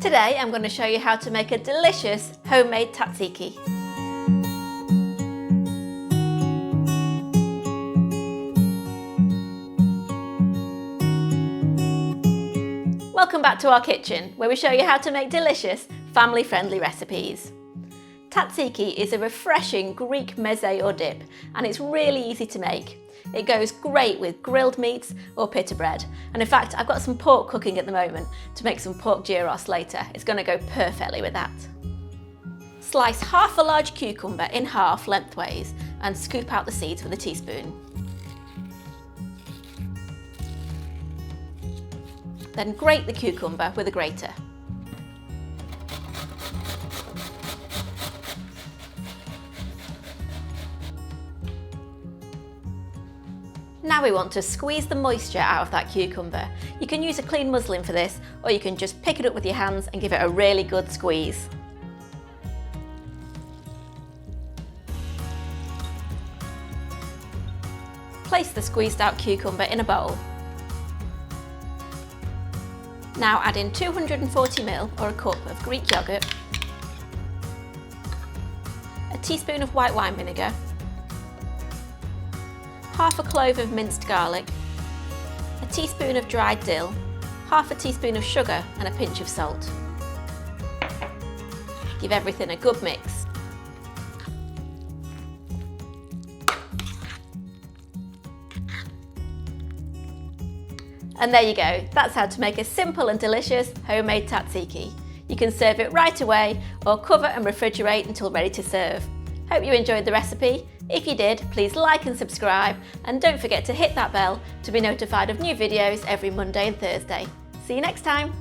Today I'm going to show you how to make a delicious homemade tzatziki. Welcome back to our kitchen, where we show you how to make delicious, family-friendly recipes. Tzatziki is a refreshing Greek meze or dip, and it's really easy to make. It goes great with grilled meats or pita bread, and in fact I've got some pork cooking at the moment to make some pork gyros later. It's going to go perfectly with that. Slice half a large cucumber in half lengthways and scoop out the seeds with a teaspoon. Then grate the cucumber with a grater. Now we want to squeeze the moisture out of that cucumber. You can use a clean muslin for this, or you can just pick it up with your hands and give it a really good squeeze. Place the squeezed out cucumber in a bowl. Now add in 240 ml or a cup of Greek yoghurt, a teaspoon of white wine vinegar, half a clove of minced garlic, a teaspoon of dried dill, half a teaspoon of sugar and a pinch of salt. Give everything a good mix. And there you go, that's how to make a simple and delicious homemade tzatziki. You can serve it right away or cover and refrigerate until ready to serve. Hope you enjoyed the recipe. If you did, please like and subscribe, and don't forget to hit that bell to be notified of new videos every Monday and Thursday. See you next time.